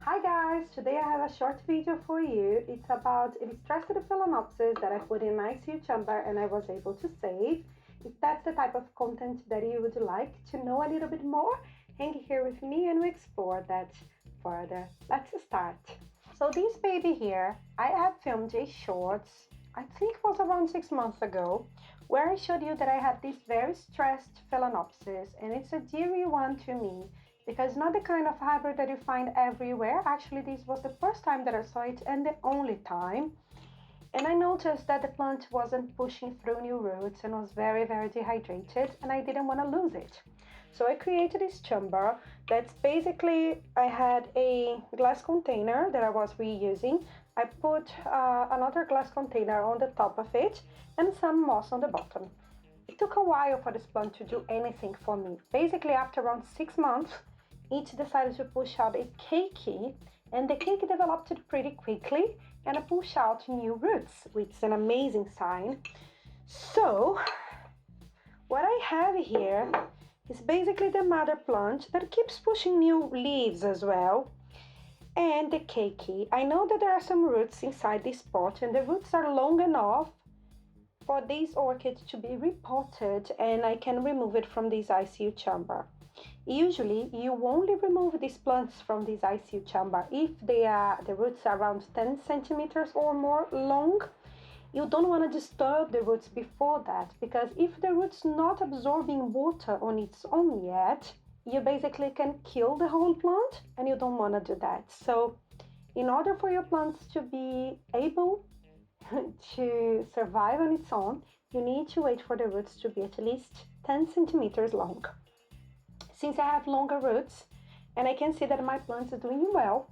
Hi guys, today I have a short video for you. It's about a distressed Phalaenopsis that I put in my ICU chamber and I was able to save. If that's the type of content that you would like to know a little bit more, hang here with me and we explore that further. Let's start. So this baby here, I have filmed a short, I think it was around 6 months ago, where I showed you that I had this very stressed Phalaenopsis, and it's a dearie one to me because not the kind of hybrid that you find everywhere. Actually, this was the first time that I saw it and the only time. And I noticed that the plant wasn't pushing through new roots and was very dehydrated, and I didn't want to lose it. So I created this chamber that's basically, I had a glass container that I was reusing. I put another glass container on the top of it and some moss on the bottom. It took a while for this plant to do anything for me. Basically, after around 6 months, it decided to push out a keiki, and the keiki developed pretty quickly and push out new roots, which is an amazing sign. So what I have here is basically the mother plant that keeps pushing new leaves as well, and the keiki. I know that there are some roots inside this pot, and the roots are long enough for this orchid to be repotted, and I can remove it from this ICU chamber. Usually you only remove these plants from this ICU chamber if the roots are around 10 centimeters or more long. You don't want to disturb the roots before that, because if the root's not absorbing water on its own yet, you basically can kill the whole plant, and you don't want to do that. So in order for your plants to be able to survive on its own, you need to wait for the roots to be at least 10 centimeters long. Since I have longer roots and I can see that my plant is doing well,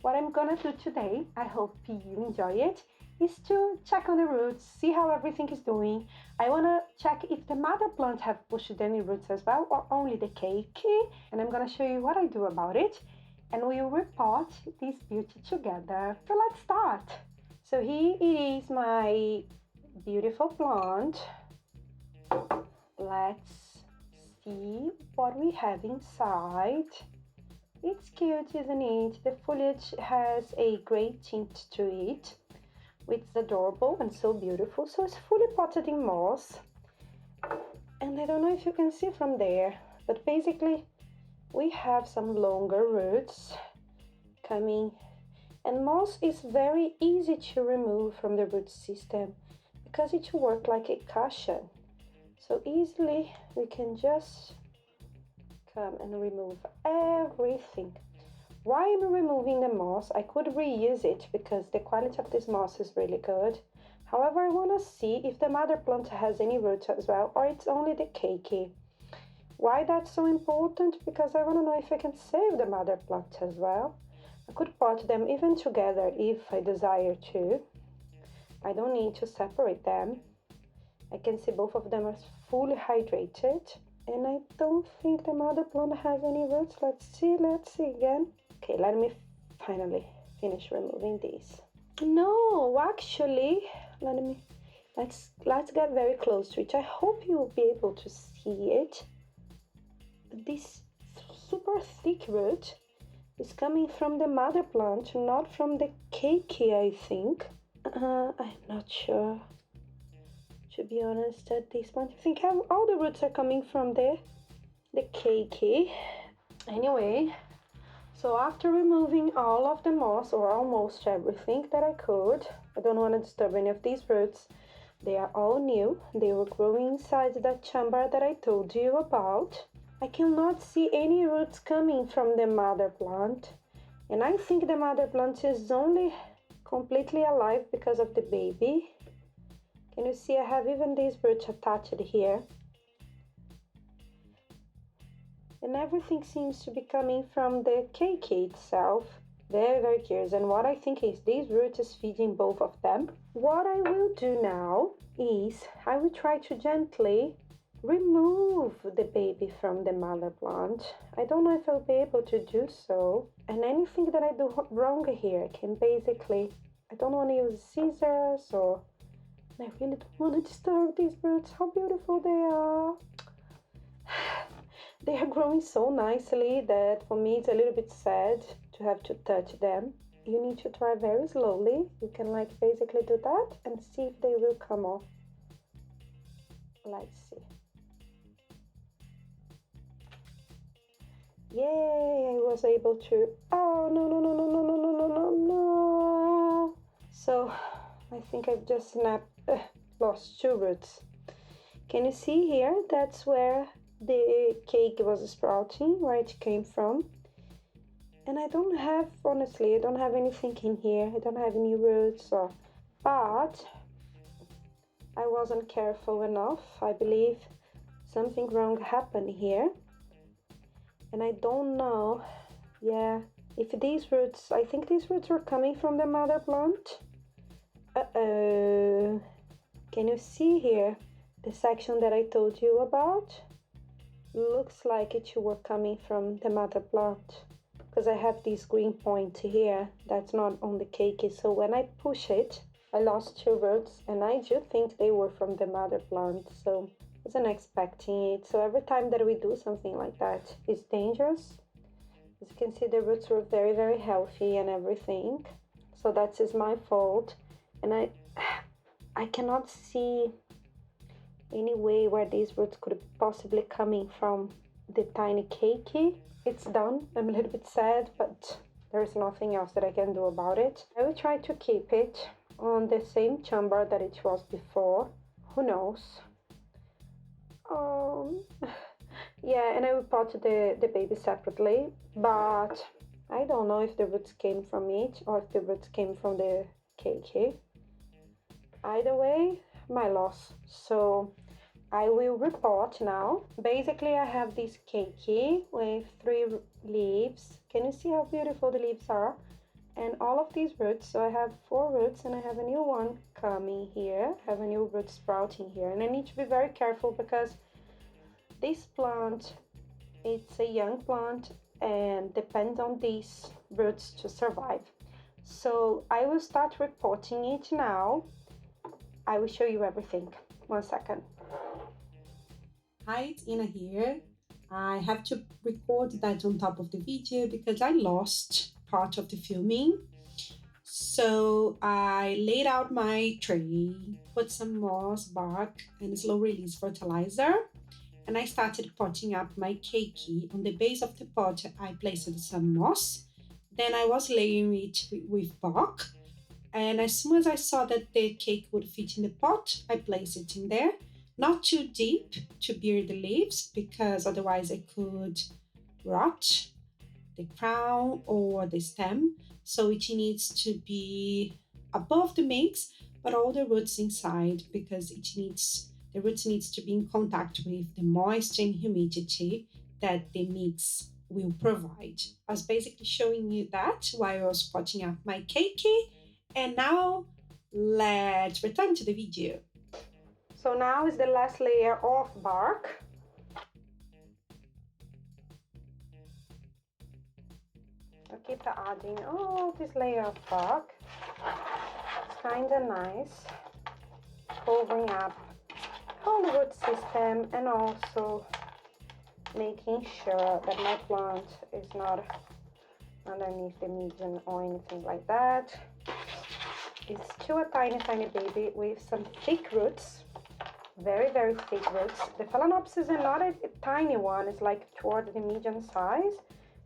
what I'm gonna do today, I hope you enjoy it, is to check on the roots, see how everything is doing. I wanna check if the mother plant have pushed any roots as well, or only the keiki, and I'm gonna show you what I do about it, and we'll repot this beauty together. So let's start. So here it is, my beautiful plant. Let's see what we have inside. It's cute, isn't it? The foliage has a gray tint to it, which is adorable and so beautiful. So it's fully potted in moss, and I don't know if you can see from there, but basically we have some longer roots coming, and moss is very easy to remove from the root system because it works like a cushion. So easily we can just come and remove everything. Why I'm removing the moss? I could reuse it because the quality of this moss is really good. However, I want to see if the mother plant has any roots as well, or it's only the keiki. Why that's so important? Because I want to know if I can save the mother plant as well. I could pot them even together if I desire to. I don't need to separate them. I can see both of them are fully hydrated, and I don't think the mother plant has any roots. Let's see again. Okay, let me finally finish removing these. No, actually, let's get very close to it. I hope you'll be able to see it. This super thick root is coming from the mother plant, not from the keiki, I think. I'm not sure, to be honest, at this point. I think all the roots are coming from the keiki. Anyway, so after removing all of the moss, or almost everything that I could, I don't want to disturb any of these roots. They are all new. They were growing inside that chamber that I told you about. I cannot see any roots coming from the mother plant, and I think the mother plant is only completely alive because of the baby. Can you see I have even these roots attached here? And everything seems to be coming from the keiki itself. Very curious. And what I think is this root is feeding both of them. What I will do now is I will try to gently remove the baby from the mother plant. I don't know if I'll be able to do so. And anything that I do wrong here can basically, I don't want to use scissors, or I really don't want to disturb these roots. How beautiful they are. They are growing so nicely that for me it's a little bit sad to to have to touch them. You need to try very slowly. You can like basically do that and see if they will come off. Let's see. Yay, I was able to. Oh, no, no, no, no, no, no, no, no, no, no. So I think I've just lost 2 roots. Can you see here? That's where the cake was sprouting, where it came from. And I don't have, honestly, I don't have anything in here. I don't have any roots, but I wasn't careful enough. I believe something wrong happened here. And I don't know, if these roots, I think these roots were coming from the mother plant. Uh-oh. Can you see here the section that I told you about? Looks like it were coming from the mother plant, because I have this green point here that's not on the cake. So when I push it, I lost 2 roots, and I do think they were from the mother plant, so I wasn't expecting it. So every time that we do something like that, it's dangerous. As you can see, the roots were very, very healthy and everything. So that is my fault. And I cannot see any way where these roots could be possibly coming from the tiny keiki. It's done. I'm a little bit sad, but there's nothing else that I can do about it. I will try to keep it on the same chamber that it was before. Who knows? Yeah, and I will pot the baby separately, but I don't know if the roots came from it or if the roots came from the keiki. Either way, my loss. So I will repot now. Basically, I have this keiki with 3 leaves. Can you see how beautiful the leaves are? And all of these roots, so I have 4 roots and I have a new one coming here. I have a new root sprouting here. And I need to be very careful because this plant, it's a young plant and depends on these roots to survive. So I will start repotting it now. I will show you everything. 1 second. Hi, it's Ina here. I have to record that on top of the video because I lost part of the filming. So I laid out my tray, put some moss, bark, and slow release fertilizer, and I started potting up my keiki. On the base of the pot, I placed some moss. Then I was layering it with bark. And as soon as I saw that the cake would fit in the pot, I placed it in there. Not too deep to bury the leaves, because otherwise it could rot the crown or the stem. So it needs to be above the mix, but all the roots inside, because the roots needs to be in contact with the moisture and humidity that the mix will provide. I was basically showing you that while I was potting up my keiki. And now let's return to the video. So now is the last layer of bark. I'll keep adding this layer of bark. It's kind of nice, covering up whole root system and also making sure that my plant is not underneath the median or anything like that. It's still a tiny baby with some thick roots, very, very thick roots. The Phalaenopsis is not a tiny one, it's like towards the medium size.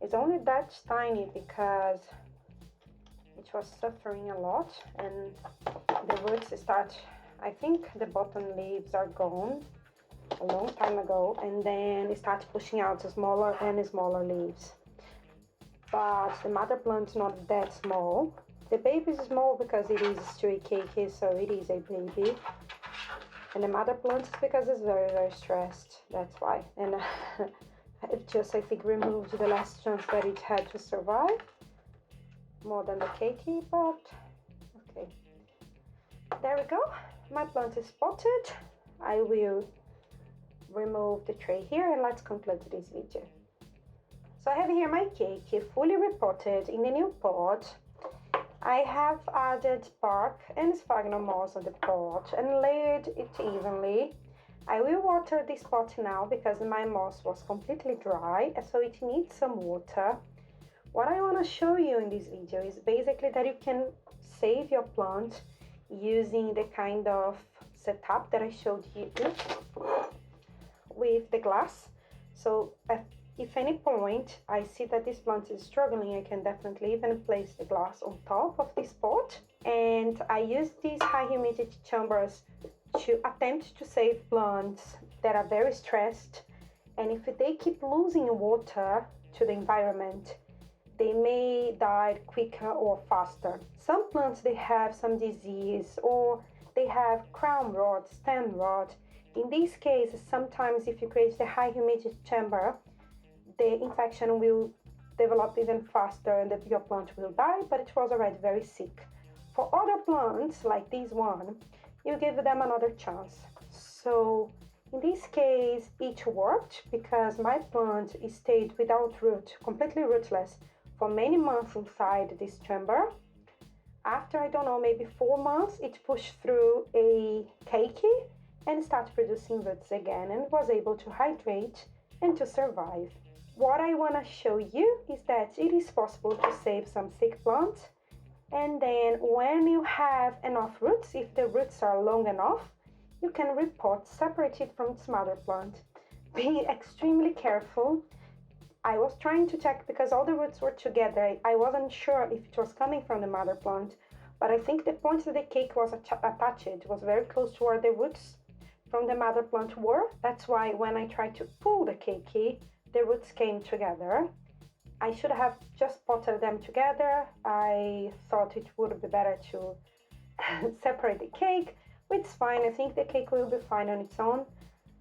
It's only that tiny because it was suffering a lot, and the roots start, I think the bottom leaves are gone a long time ago, and then it starts pushing out smaller and smaller leaves. But the mother plant's not that small. The baby is small because it is still a keiki, so it is a baby. And the mother plant is because it's very, very stressed. That's why. And it just, I think, removed the last chance that it had to survive. More than the keiki, but okay. There we go. My plant is potted. I will remove the tray here and let's conclude this video. So I have here my keiki fully repotted in the new pot. I have added bark and sphagnum moss on the pot and layered it evenly. I will water this pot now because my moss was completely dry, so it needs some water. What I want to show you in this video is basically that you can save your plant using the kind of setup that I showed you with the glass. So if any point I see that this plant is struggling, I can definitely even place the glass on top of this pot. And I use these high humidity chambers to attempt to save plants that are very stressed, and if they keep losing water to the environment, they may die quicker or faster. Some plants, they have some disease, or they have crown rot, stem rot. In these cases, sometimes if you create the high humidity chamber, the infection will develop even faster and your plant will die, but it was already very sick. For other plants, like this one, you give them another chance. So in this case, it worked because my plant stayed without root, completely rootless, for many months inside this chamber. After, I don't know, maybe 4 months, it pushed through a keiki and started producing roots again and was able to hydrate and to survive. What I want to show you is that it is possible to save some sick plants, and then when you have enough roots, if the roots are long enough, you can repot, separate it from its mother plant. Be extremely careful. I was trying to check because all the roots were together. I wasn't sure if it was coming from the mother plant, but I think the point that the cake was attached was very close to where the roots from the mother plant were. That's why when I tried to pull the keiki, the roots came together. I should have just potted them together. I thought it would be better to separate the cake, which is fine. I think the cake will be fine on its own,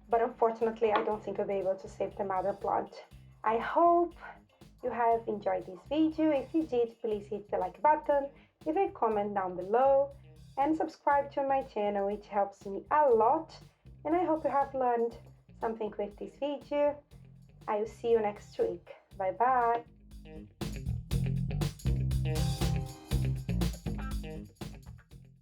but unfortunately I don't think I'll be able to save the mother plant. I hope you have enjoyed this video. If you did, please hit the like button, leave a comment down below, and subscribe to my channel. It helps me a lot, and I hope you have learned something with this video. I will see you next week. Bye bye.